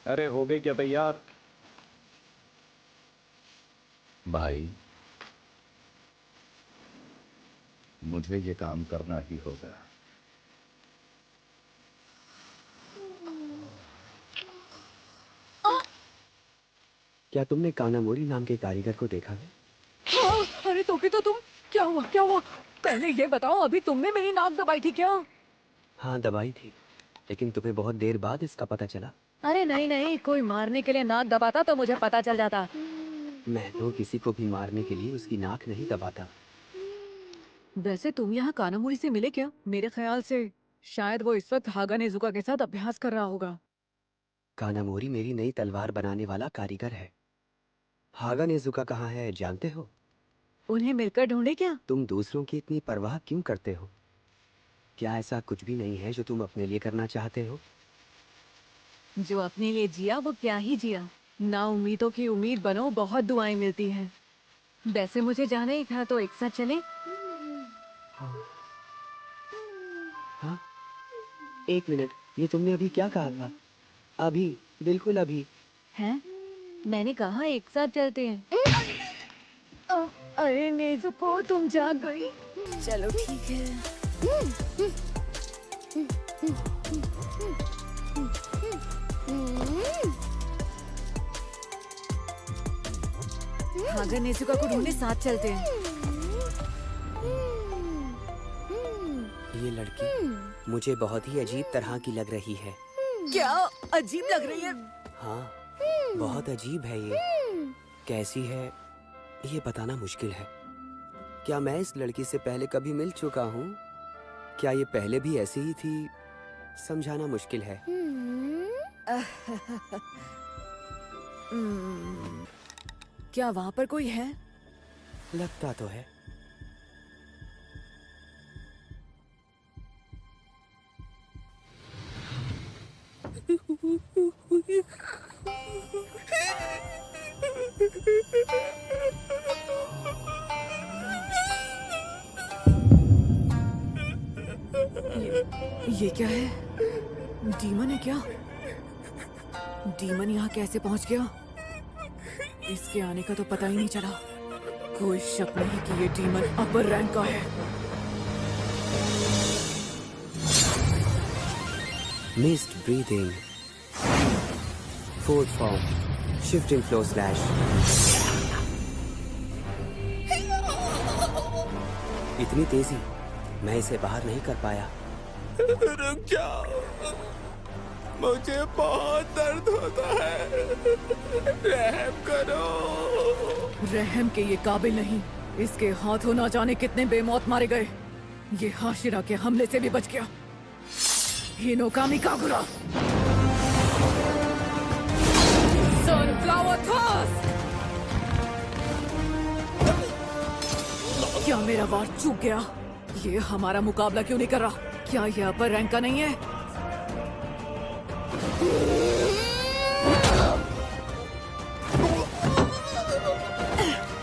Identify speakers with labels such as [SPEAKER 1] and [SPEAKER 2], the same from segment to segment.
[SPEAKER 1] अरे हो गई क्या तैयार?
[SPEAKER 2] भाई, मुझे ये काम करना ही होगा।
[SPEAKER 3] क्या तुमने कानामोरी नाम के कारीगर को देखा है?
[SPEAKER 4] हाँ, अरे तोके तो तुम क्या हुआ क्या हुआ? पहले ये बताओ, अभी तुमने मेरी नाक दबाई थी क्या?
[SPEAKER 3] हाँ, दबाई थी, लेकिन तुम्हें बहुत देर बाद इसका पता चला।
[SPEAKER 4] अरे नहीं नहीं, कोई मारने के लिए नाक दबाता तो मुझे पता चल जाता।
[SPEAKER 3] मैं तो किसी को भी मारने के लिए उसकी नाक नहीं दबाता।
[SPEAKER 4] वैसे तुम यहाँ कानामोरी से मिले क्या? मेरे ख्याल से शायद वो इस वक्त हागा नेजुका के साथ अभ्यास कर रहा होगा।
[SPEAKER 3] कानामोरी मेरी नई तलवार बनाने वाला कारीगर है। हागा नेजुका कहाँ है जानते हो?
[SPEAKER 4] उन्हें मिलकर ढूंढे क्या?
[SPEAKER 3] तुम दूसरों की इतनी परवाह क्यों करते हो? क्या ऐसा कुछ भी नहीं है जो तुम अपने लिए करना चाहते हो?
[SPEAKER 4] जो अपने लिए जिया वो क्या ही जिया। ना उम्मीदों की उम्मीद बनो, बहुत दुआएं मिलती हैं। वैसे मुझे जाना ही था, तो एक साथ चले?
[SPEAKER 3] हाँ, एक मिनट, ये तुमने अभी क्या कहा था? अभी, बिल्कुल अभी।
[SPEAKER 4] हैं? मैंने कहा एक साथ चलते हैं। अरे नेजुको, तुम जाग गई। चलो ठीक है। हागा नेजुका को ढूंढने साथ चलते हैं।
[SPEAKER 3] ये लड़की मुझे बहुत ही अजीब तरह की लग रही है।
[SPEAKER 4] क्या अजीब लग रही है?
[SPEAKER 3] हाँ, बहुत अजीब है ये। कैसी है ये बताना मुश्किल है। क्या मैं इस लड़की से पहले कभी मिल चुका हूँ? क्या ये पहले भी ऐसी ही थी? समझाना मुश्किल है।
[SPEAKER 4] क्या वहाँ पर कोई है?
[SPEAKER 3] लगता तो है।
[SPEAKER 4] ये क्या है? डीमन है क्या? डीमन यहाँ कैसे पहुँच गया? इसके आने का तो पता ही नहीं चला। कोई शक नहीं कि ये डीमन अपर रैंक का है।
[SPEAKER 3] Mist breathing. Fourth form. Shifting flow slash. इतनी तेजी, मैं इसे बाहर नहीं कर पाया।
[SPEAKER 5] रुक जाओ, मुझे बहुत दर्द होता है, रहम करो।
[SPEAKER 4] रहम के ये काबिल नहीं। इसके हाथों ना जाने कितने बेमौत मारे गए। ये हाशिरा के हमले से भी बच गया। Hinokami Kagura. Sunflower thrust. क्या मेरा वार चूक गया? ये हमारा मुकाबला क्यों नहीं कर रहा? क्या ये अपर रैंक का नहीं है?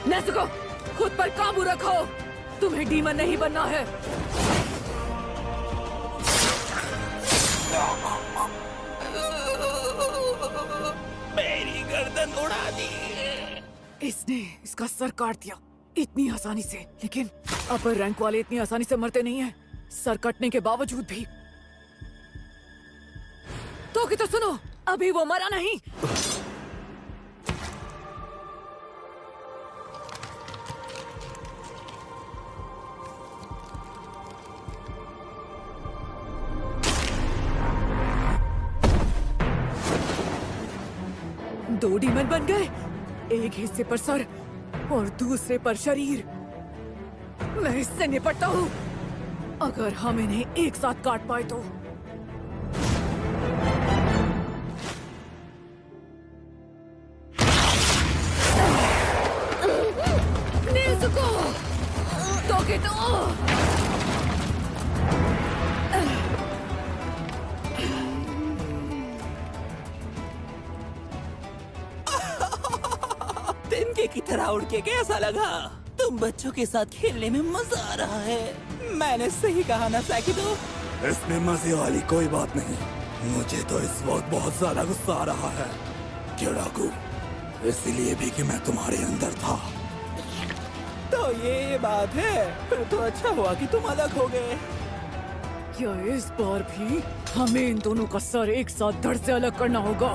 [SPEAKER 4] नेज़ुको, खुद पर काबू रखो। तुम्हें डीमन नहीं बनना है।
[SPEAKER 5] मेरी गर्दन उड़ा दी।
[SPEAKER 4] इसने इसका सर काट दिया इतनी आसानी से। लेकिन अपर रैंक वाले इतनी आसानी से मरते नहीं हैं, सर कटने के बावजूद भी। तो कि तो सुनो, अभी वो मरा नहीं। दो डीमन बन गए, एक हिस्से पर सर और दूसरे पर शरीर। मैं इससे निपटता हूँ। अगर हम इन्हें एक साथ काट पाए तो। नेज़ुको, तो
[SPEAKER 5] तिनके की तरह उड़ के कैसा लगा? तुम बच्चों के साथ खेलने में मजा आ रहा है। मैंने सही कहा ना सैकिडो?
[SPEAKER 6] इसमें मजे वाली कोई बात नहीं।
[SPEAKER 1] मुझे तो इस वक्त बहुत ज्यादा गुस्सा आ रहा है क्यों इसलिए भी कि मैं तुम्हारे अंदर था।
[SPEAKER 5] तो ये बात है, फिर तो अच्छा हुआ कि तुम अलग हो गए।
[SPEAKER 4] क्या इस बार भी हमें इन दोनों का सर एक साथ धड़ से अलग करना होगा?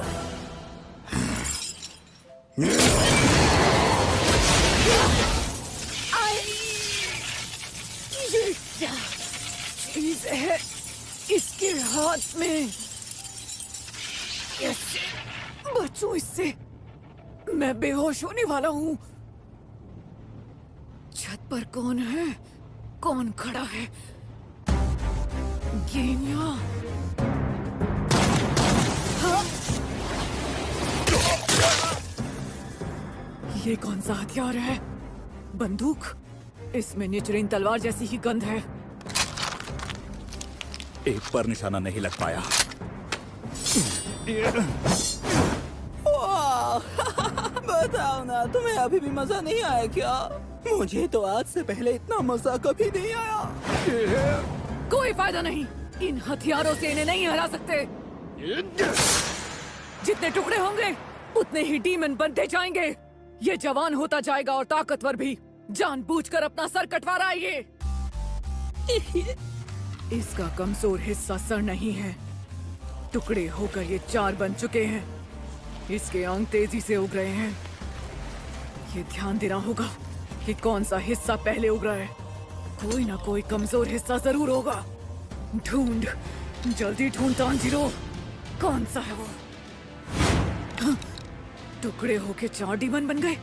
[SPEAKER 4] ये क्या चीज है इसके हाथ में? कैसे बचूं इससे? मैं बेहोश होने वाला हूँ। छत पर कौन है? कौन खड़ा है? गेनिया? हाँ? ये कौन सा हथियार है? बंदूक? इसमें निचरीन तलवार जैसी ही गंध है।
[SPEAKER 1] एक पर निशाना नहीं लग पाया।
[SPEAKER 5] बताओ ना, तुम्हें अभी भी मजा नहीं आया क्या? मुझे तो आज से पहले इतना मजा कभी नहीं आया।
[SPEAKER 4] कोई फायदा नहीं, इन हथियारों से इन्हें नहीं हरा सकते। जितने टुकड़े होंगे उतने ही डीमन बनते जाएंगे। ये जवान होता जाएगा और ताकतवर भी। जानबूझकर अपना सर कटवा रहा है ये। इसका कमजोर हिस्सा सर नहीं है। टुकड़े होकर ये 4 बन चुके हैं। इसके अंग तेजी से उग रहे हैं। ये ध्यान देना होगा कि कौन सा हिस्सा पहले उग रहा है। कोई ना कोई कमजोर हिस्सा जरूर होगा। ढूंढ, जल्दी ढूंढ तांजीरो, कौन सा है वो? हाँ, टुकड़े होके 4 डीमन बन गए।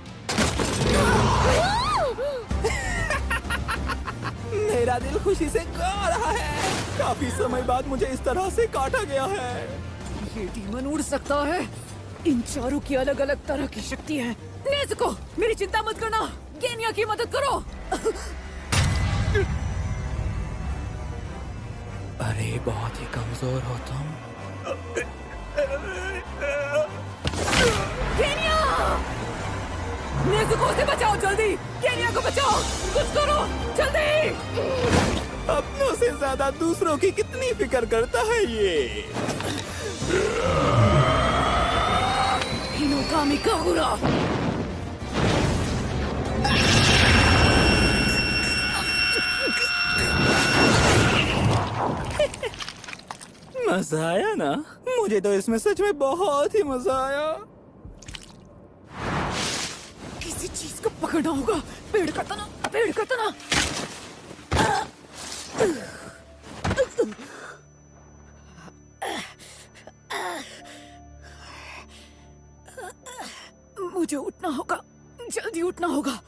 [SPEAKER 5] मेरा दिल खुशी से गा रहा है। काफी समय बाद मुझे इस तरह से काटा गया है।
[SPEAKER 4] ये डीमन उड़ सकता है। इन चारों की अलग अलग तरह की शक्ति है। नेज़ुको, मेरी चिंता मत करना। गेनिया की मदद करो।
[SPEAKER 5] अरे बहुत ही कमजोर हो तुम।
[SPEAKER 4] गेनिया! नेज़ुको से बचाओ जल्दी। गेनिया को बचाओ, कुछ करो जल्दी।
[SPEAKER 5] अपनों से ज्यादा दूसरों की कितनी फिक्र करता है ये।
[SPEAKER 4] Hinokami Kagura.
[SPEAKER 5] मजा आया ना? मुझे तो इसमें सच में बहुत ही मजा आया।
[SPEAKER 4] किसी चीज को पकड़ना होगा। पेड़ का तना, पेड़ का तना। मुझे उठना होगा, जल्दी उठना होगा।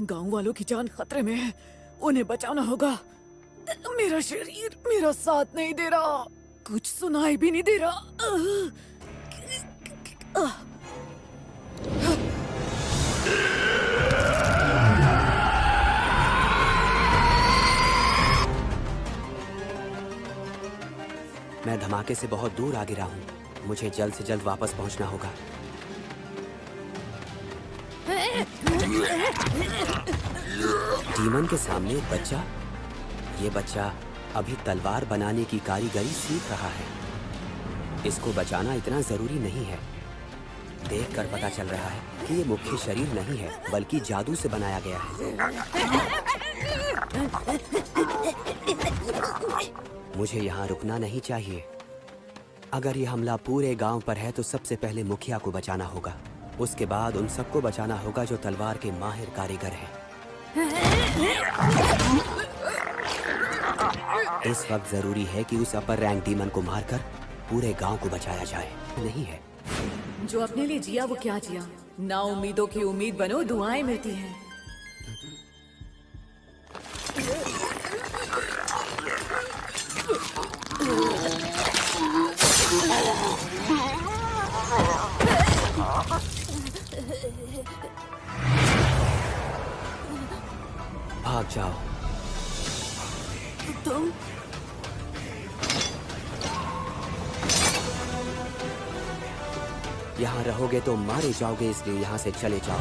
[SPEAKER 4] गांव वालों की जान खतरे में है, उन्हें बचाना होगा। मेरा शरीर मेरा साथ नहीं दे रहा, कुछ सुनाई भी नहीं दे रहा।
[SPEAKER 3] मैं धमाके से बहुत दूर आ गिरा हूँ। मुझे जल्द से जल्द वापस पहुँचना होगा। डीमन के सामने एक बच्चा। ये बच्चा अभी तलवार बनाने की कारीगरी सीख रहा है। इसको बचाना इतना जरूरी नहीं है। देखकर पता चल रहा है कि ये मुख्य शरीर नहीं है, बल्कि जादू से बनाया गया है। मुझे यहाँ रुकना नहीं चाहिए। अगर ये हमला पूरे गांव पर है तो सबसे पहले मुखिया को बचाना होगा। उसके बाद उन सबको बचाना होगा जो तलवार के माहिर कारीगर हैं। इस वक्त जरूरी है कि उस अपर रैंक डीमन को मारकर पूरे गांव को बचाया जाए। नहीं है
[SPEAKER 4] जो अपने लिए जिया वो क्या जिया। ना उम्मीदों की उम्मीद बनो, दुआएं मिलती हैं।
[SPEAKER 3] भाग जाओ।
[SPEAKER 4] तुम
[SPEAKER 3] यहाँ रहोगे तो मारे जाओगे, इसलिए यहाँ से चले जाओ।